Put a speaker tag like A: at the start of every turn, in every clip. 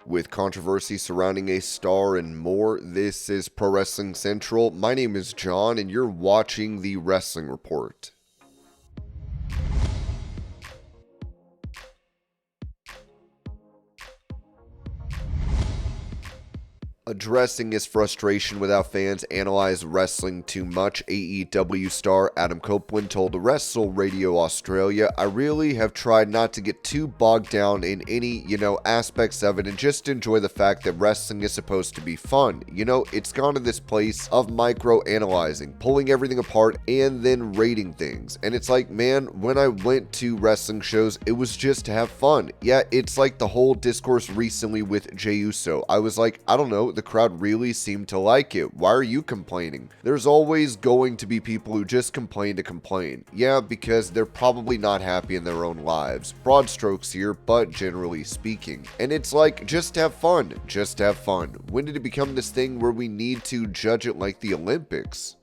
A: with controversy surrounding a star and more. This is Pro Wrestling Central. My name is John, and you're watching the Wrestling Report. Addressing his frustration with how fans analyze wrestling too much, AEW star Adam Copeland told Wrestle Radio Australia, "I really have tried not to get too bogged down in any, aspects of it and just enjoy the fact that wrestling is supposed to be fun. It's gone to this place of micro-analyzing, pulling everything apart and then rating things. And it's like, man, when I went to wrestling shows, it was just to have fun. Yeah, it's like the whole discourse recently with Jey Uso. I was like, I don't know, the crowd really seemed to like it. Why are you complaining? There's always going to be people who just complain to complain. Yeah, because they're probably not happy in their own lives. Broad strokes here, but generally speaking. And it's like, just have fun. Just have fun. When did it become this thing where we need to judge it like the Olympics?"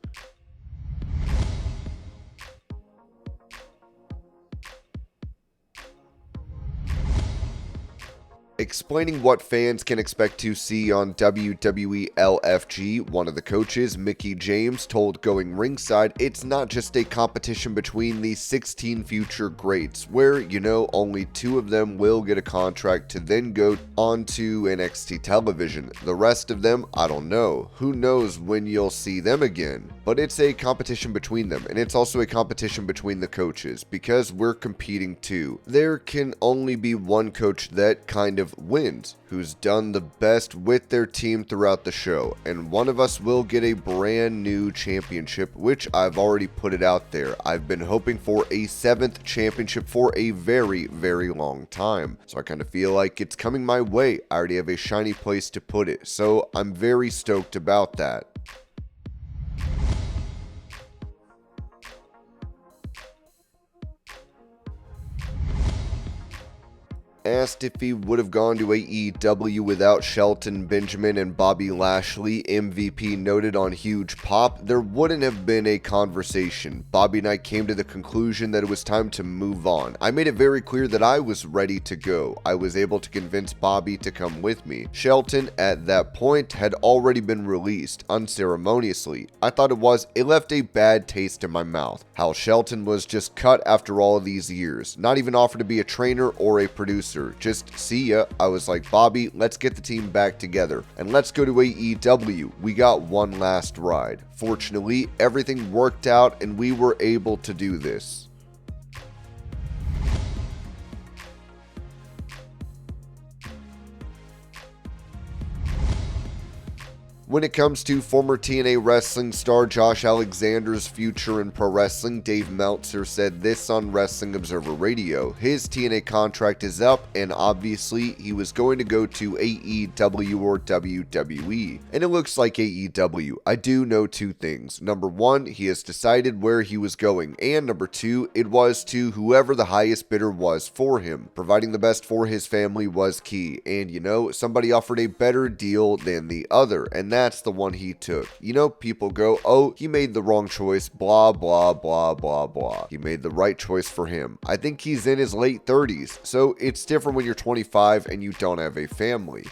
A: Explaining what fans can expect to see on WWE LFG, one of the coaches, Mickie James, told Going Ringside it's not just a competition between the 16 future greats, where, only 2 of them will get a contract to then go on to NXT television. The rest of them, I don't know. Who knows when you'll see them again? But it's a competition between them, and it's also a competition between the coaches, because we're competing too. There can only be one coach that kind of wins, who's done the best with their team throughout the show, and one of us will get a brand new championship, which I've already put it out there. I've been hoping for a 7th championship for a very, very long time, so I kind of feel like it's coming my way. I already have a shiny place to put it, so I'm very stoked about that. Asked if he would have gone to AEW without Shelton Benjamin and Bobby Lashley, MVP noted on Huge Pop, "There wouldn't have been a conversation. Bobby and I came to the conclusion that it was time to move on. I made it very clear that I was ready to go. I was able to convince Bobby to come with me. Shelton, at that point, had already been released, unceremoniously. I thought it left a bad taste in my mouth. How Shelton was just cut after all of these years, not even offered to be a trainer or a producer. Just see ya." I was like, "Bobby, let's get the team back together and let's go to AEW. We got one last ride." Fortunately, everything worked out and we were able to do this. When it comes to former TNA wrestling star Josh Alexander's future in pro wrestling, Dave Meltzer said this on Wrestling Observer Radio. His TNA contract is up, and obviously he was going to go to AEW or WWE. And it looks like AEW. I do know 2 things. Number 1, he has decided where he was going, and number 2, it was to whoever the highest bidder was for him. Providing the best for his family was key, and somebody offered a better deal than the other, and that's the one he took. People go, "Oh, he made the wrong choice, blah, blah, blah, blah, blah." He made the right choice for him. I think he's in his late 30s, so it's different when you're 25 and you don't have a family.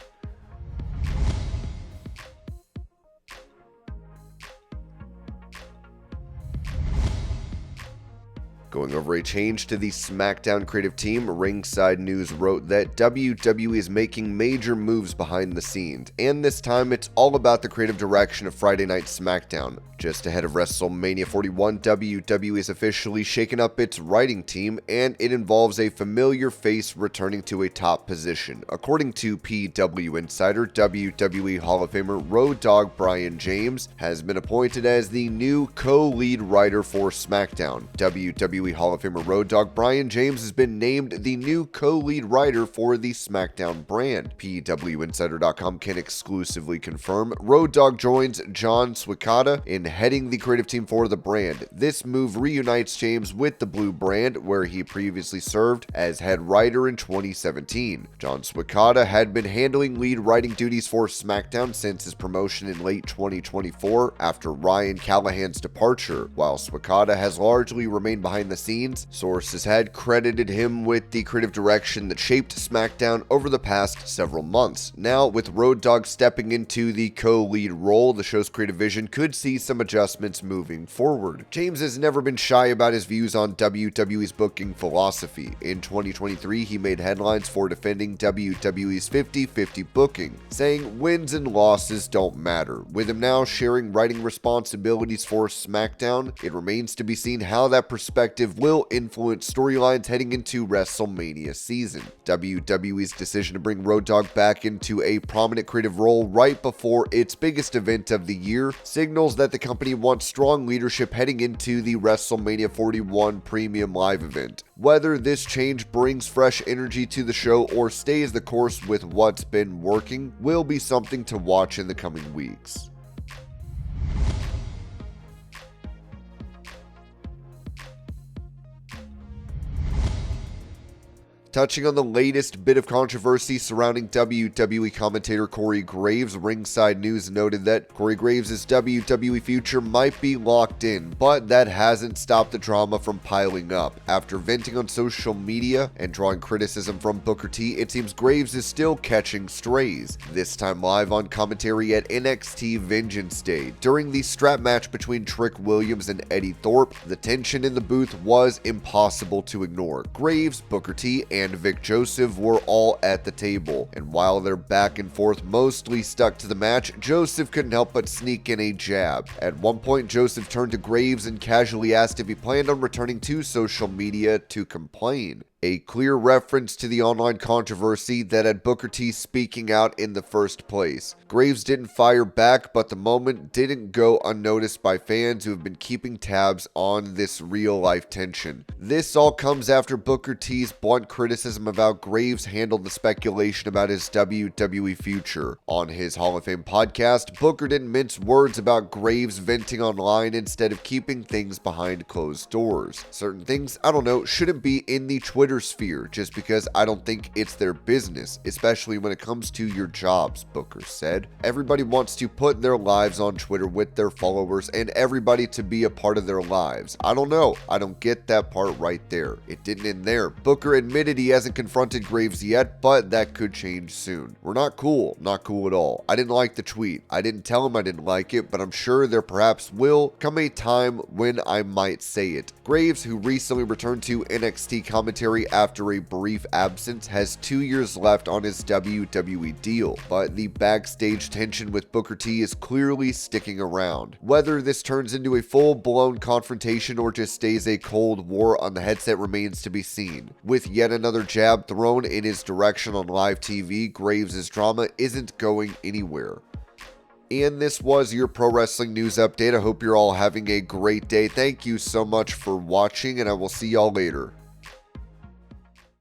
A: Going over a change to the SmackDown creative team, Ringside News wrote that WWE is making major moves behind the scenes, and this time it's all about the creative direction of Friday Night SmackDown. Just ahead of WrestleMania 41, WWE has officially shaken up its writing team, and it involves a familiar face returning to a top position. According to PW Insider, WWE Hall of Famer Road Dogg Brian James has been appointed as the new co-lead writer for SmackDown. WWE Hall of Famer Road Dogg Brian James has been named the new co-lead writer for the SmackDown brand. PWInsider.com can exclusively confirm Road Dogg joins John Swikata in heading the creative team for the brand. This move reunites James with the Blue brand, where he previously served as head writer in 2017. John Swikata had been handling lead writing duties for SmackDown since his promotion in late 2024 after Ryan Callahan's departure, while Swikata has largely remained behind the behind the scenes, sources had credited him with the creative direction that shaped SmackDown over the past several months. Now, with Road Dogg stepping into the co-lead role, the show's creative vision could see some adjustments moving forward. James has never been shy about his views on WWE's booking philosophy. In 2023, he made headlines for defending WWE's 50-50 booking, saying wins and losses don't matter. With him now sharing writing responsibilities for SmackDown, it remains to be seen how that perspective will influence storylines heading into WrestleMania season. WWE's decision to bring Road Dogg back into a prominent creative role right before its biggest event of the year signals that the company wants strong leadership heading into the WrestleMania 41 Premium Live event. Whether this change brings fresh energy to the show or stays the course with what's been working will be something to watch in the coming weeks. Touching on the latest bit of controversy surrounding WWE commentator Corey Graves, Ringside News noted that Corey Graves' WWE future might be locked in, but that hasn't stopped the drama from piling up. After venting on social media and drawing criticism from Booker T, it seems Graves is still catching strays, this time live on commentary at NXT Vengeance Day. During the strap match between Trick Williams and Eddie Thorpe, the tension in the booth was impossible to ignore. Graves, Booker T, and Vic Joseph were all at the table, and while their back and forth mostly stuck to the match, Joseph couldn't help but sneak in a jab. At one point, Joseph turned to Graves and casually asked if he planned on returning to social media to complain. A clear reference to the online controversy that had Booker T speaking out in the first place. Graves didn't fire back, but the moment didn't go unnoticed by fans who have been keeping tabs on this real-life tension. This all comes after Booker T's blunt criticism of how Graves handled the speculation about his WWE future. On his Hall of Fame podcast, Booker didn't mince words about Graves venting online instead of keeping things behind closed doors. Certain things, I don't know, shouldn't be in the Twitter sphere just because I don't think it's their business, especially when it comes to your jobs, Booker said. Everybody wants to put their lives on Twitter with their followers and everybody to be a part of their lives. I don't know. I don't get that part right there. It didn't end there. Booker admitted he hasn't confronted Graves yet, but that could change soon. We're not cool. Not cool at all. I didn't like the tweet. I didn't tell him I didn't like it, but I'm sure there perhaps will come a time when I might say it. Graves, who recently returned to NXT commentary after a brief absence, has 2 years left on his WWE deal, but the backstage tension with Booker T is clearly sticking around. Whether this turns into a full-blown confrontation or just stays a cold war on the headset remains to be seen. With yet another jab thrown in his direction on live TV, Graves' drama isn't going anywhere. And this was your pro wrestling news update. I hope you're all having a great day. Thank you so much for watching, and I will see y'all later.